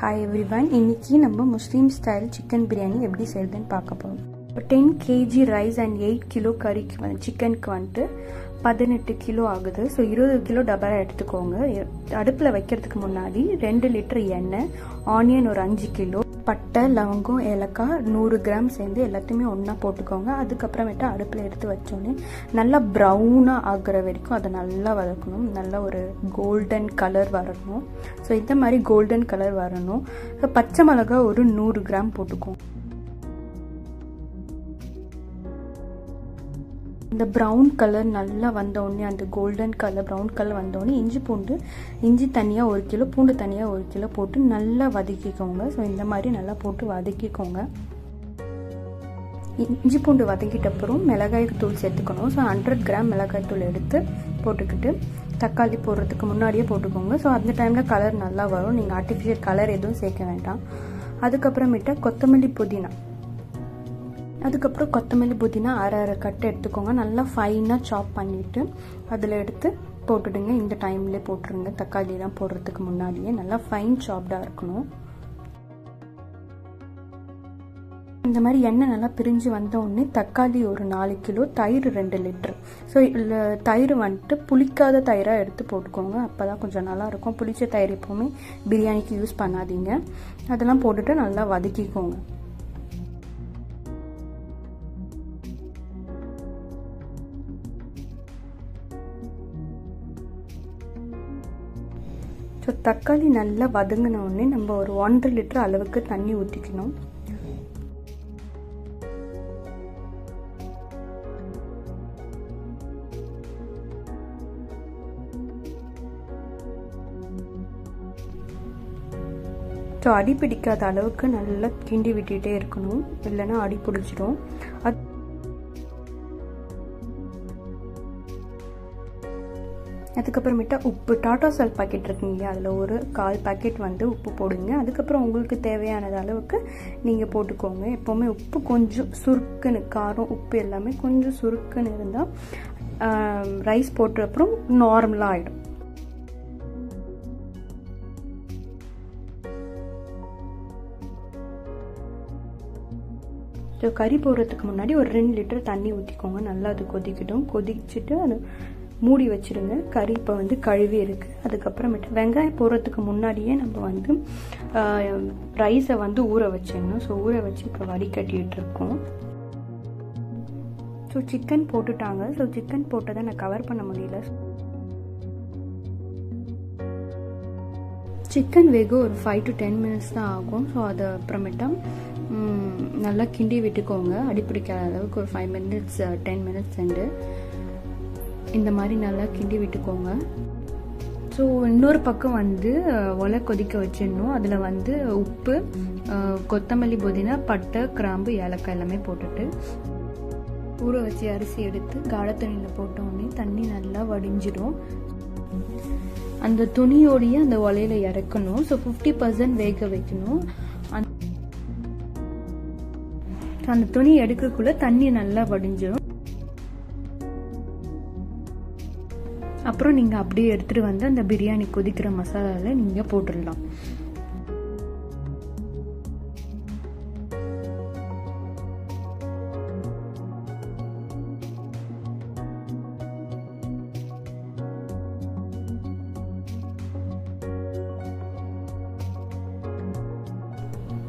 Hi everyone, இன்னைக்கு நம்ம முஸ்லீம் style chicken biryani எப்படி செய்யறதுன்னு பார்க்க போறோம். 10 kg ரைஸ் அண்ட் 8 கிலோ கறிக்கு வந்து சிக்கனுக்கு வந்துட்டு 18 கிலோ ஆகுது. ஸோ 20 கிலோ டபரா எடுத்துக்கோங்க. அடுப்பில் வைக்கிறதுக்கு முன்னாடி 2 லிட்டர் எண்ணெய், ஆனியன் ஒரு 5 கிலோ, பட்டை, லவங்கம், ஏலக்காய் 100 கிராம் சேர்ந்து எல்லாத்தையுமே ஒன்றா போட்டுக்கோங்க. அதுக்கப்புறமேட்டு அடுப்பில் எடுத்து வச்சோன்னே நல்லா ப்ரௌனாக ஆகுற வரைக்கும் அதை நல்லா வதக்கணும். நல்லா ஒரு கோல்டன் கலர் வரணும். ஸோ இந்த மாதிரி கோல்டன் கலர் வரணும். பச்சை மிளகா ஒரு 100 கிராம் போட்டுக்கோங்க. இந்த ப்ரௌன் கலர் நல்லா வந்தோடனே, அந்த கோல்டன் கலர் ப்ரௌன் கலர் வந்தோடனே இஞ்சி தனியாக 1 கிலோ, பூண்டு தனியாக 1 கிலோ போட்டு நல்லா வதக்கிக்கோங்க. ஸோ இந்த மாதிரி நல்லா போட்டு வதக்கிக்கோங்க. இஞ்சி பூண்டு வதக்கிட்ட அப்புறம் மிளகாய் தூள் சேர்த்துக்கணும். ஸோ 100 கிராம் மிளகாய் தூள் எடுத்து போட்டுக்கிட்டு தக்காளி போடுறதுக்கு முன்னாடியே போட்டுக்கோங்க. ஸோ அந்த டைமில் கலர் நல்லா வரும். நீங்கள் ஆர்டிஃபிஷியல் கலர் எதுவும் சேர்க்க வேண்டாம். அதுக்கப்புறமேட்டா கொத்தமல்லி புதினா அரை கட்டு எடுத்துக்கோங்க. நல்லா ஃபைனாக சாப் பண்ணிவிட்டு அதில் எடுத்து போட்டுடுங்க. இந்த டைம்லேயே போட்டுருங்க. தக்காளியெலாம் போடுறதுக்கு முன்னாடியே நல்லா ஃபைன் சாப்டாக இருக்கணும். இந்த மாதிரி எண்ணெய் நல்லா பிரிஞ்சு வந்த உடனே தக்காளி ஒரு 4 கிலோ, தயிர் 2 லிட்டர். ஸோ தயிர் வந்துட்டு புளிக்காத தயிராக எடுத்து போட்டுக்கோங்க. அப்போ தான் கொஞ்சம் நல்லாயிருக்கும். புளிச்ச தயிர் எப்போவுமே பிரியாணிக்கு யூஸ் பண்ணாதீங்க. அதெல்லாம் போட்டுட்டு நல்லா வதக்கிக்கோங்க. ஸோ தக்காளி நல்லா வதங்கின உடனே நம்ம ஒரு 1.5 லிட்டர் அளவுக்கு தண்ணி ஊற்றிக்கணும். ஸோ அடி பிடிக்காத அளவுக்கு நல்லா கிண்டி விட்டுட்டே இருக்கணும், இல்லைன்னா அடி பிடிச்சிடும். அதுக்கப்புறமேட்டா உப்பு, டாட்டா சால்ட் பாக்கெட் இருக்குங்க, அதில் ஒரு 1/4 பாக்கெட் வந்து உப்பு போடுங்க. அதுக்கப்புறம் உங்களுக்கு தேவையானது அளவுக்கு நீங்கள் போட்டுக்கோங்க. எப்போவுமே உப்பு கொஞ்சம் சுருக்குன்னு, காரம் உப்பு எல்லாமே கொஞ்சம் சுருக்குன்னு இருந்தால் ரைஸ் போட்ட அப்புறம் நார்மலாக ஆகிடும். ஸோ கறி போடுறதுக்கு முன்னாடி ஒரு 2 லிட்டர் தண்ணி ஊற்றிக்கோங்க. நல்லா அது கொதிக்கட்டும். கொதிச்சுட்டு அது மூடி வச்சுருங்க. கறி இப்போ வந்து கழுவி இருக்குது. அதுக்கப்புறமேட்டு வெங்காயம் போடுறதுக்கு முன்னாடியே நம்ம வந்து ரைஸை வந்து ஊற வச்சிடணும். ஸோ ஊற வச்சு இப்போ வடிகட்டிகிட்டு இருக்கோம். ஸோ சிக்கன் போட்டுட்டாங்க. ஸோ சிக்கன் போட்டதை நான் கவர் பண்ண முடியல. சிக்கன் வேக ஒரு 5 to 10 மினிட்ஸ் தான் ஆகும். ஸோ அது அப்புறமேட்டா நல்லா கிண்டி விட்டுக்கோங்க. அடிப்பிடிக்காத அளவுக்கு ஒரு 5 மினிட்ஸ் 10 மினிட்ஸ் சென்று இந்த மாதிரி நல்லா கிண்டி விட்டுக்கோங்க. ஸோ இன்னொரு பக்கம் வந்து ஒலை கொதிக்க வச்சிடணும். அதில் வந்து உப்பு, கொத்தமல்லி, புதினா, பட்டை, கிராம்பு, ஏலக்காய் எல்லாமே போட்டுட்டு ஊற வச்சு அரிசி எடுத்து காடை தண்ணியில் போட்டோடனே தண்ணி நல்லா வடிஞ்சிடும். அந்த துணியோடையே அந்த ஒலையில இறக்கணும். ஸோ 50% வேக வைக்கணும். அந்த துணி எடுக்கக்குள்ள தண்ணி நல்லா வடிஞ்சிடும். அப்புறம் நீங்கள் அப்படியே எடுத்துகிட்டு வந்து அந்த பிரியாணி கொதிக்கிற மசாலாவில் நீங்கள் போட்டுடலாம்.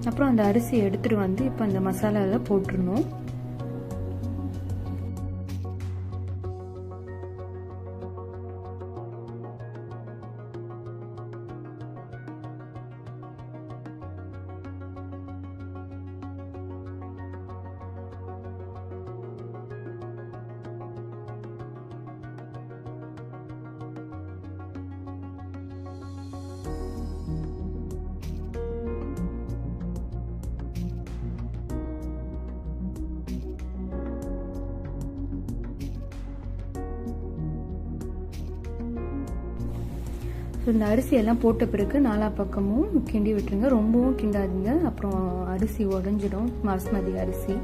அப்புறம் அந்த அரிசியை எடுத்துகிட்டு வந்து இப்போ அந்த மசாலாவில் போட்டுடணும். இந்த அரிசியெல்லாம் போட்ட பிறகு 4 பக்கமும் கிண்டி விட்டுருங்க. ரொம்பவும் கிண்டாதீங்க, அப்புறம் அரிசி உடஞ்சிடும். பாஸ்மதி அரிசி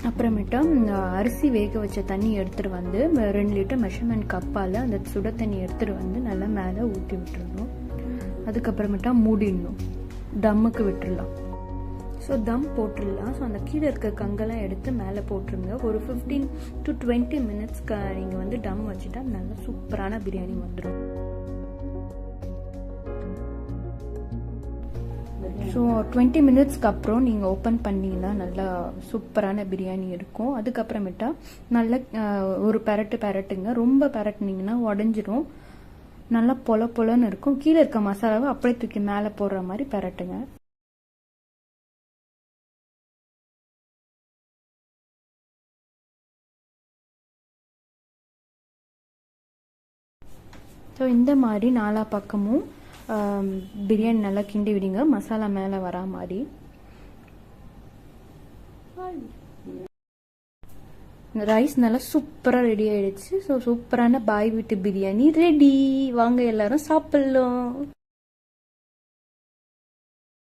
அப்புறமேட்டா அரிசி வேக வச்ச தண்ணி எடுத்துகிட்டு வந்து 2 லிட்டர் மெஷர்மெண்ட் கப்பால் அந்த சுட தண்ணி எடுத்துகிட்டு வந்து நல்லா மேலே ஊற்றி விட்டுறணும். அதுக்கப்புறமேட்டா மூடிடணும், தம்முக்கு விட்டுடலாம். ஸோ தம் போட்டுடலாம். ஸோ அந்த கீழே இருக்க கங்கெல்லாம் எடுத்து மேலே போட்டுருங்க. ஒரு 15 to 20 மினிட்ஸ்க்கு நீங்கள் வந்து டம் வச்சுட்டா நல்லா சூப்பரான பிரியாணி வந்துடும். ஸோ 20 மினிட்ஸ்க்கு அப்புறம் நீங்கள் ஓப்பன் பண்ணிங்கன்னா நல்லா சூப்பரான பிரியாணி இருக்கும். அதுக்கப்புறமேட்டா நல்லா ஒரு பெரட்டுங்க. ரொம்ப பெரட்டுனீங்கன்னா உடஞ்சிரும். நல்லா பொலன்னு இருக்கும். கீழே இருக்க மசாலாவை அப்படியே தூக்கி மேலே போடுற மாதிரி பெரட்டுங்க. ஸோ இந்த மாதிரி நாலா பக்கமும் பிரியாணி நல்லா கிண்டி விடுங்க, மசாலா மேலே வரா மாதிரி. ரைஸ் நல்லா சூப்பராக ரெடி ஆயிடுச்சு. ஸோ சூப்பரான பாய் வீட்டு பிரியாணி ரெடி. வாங்க எல்லாரும் சாப்பிடலாம்.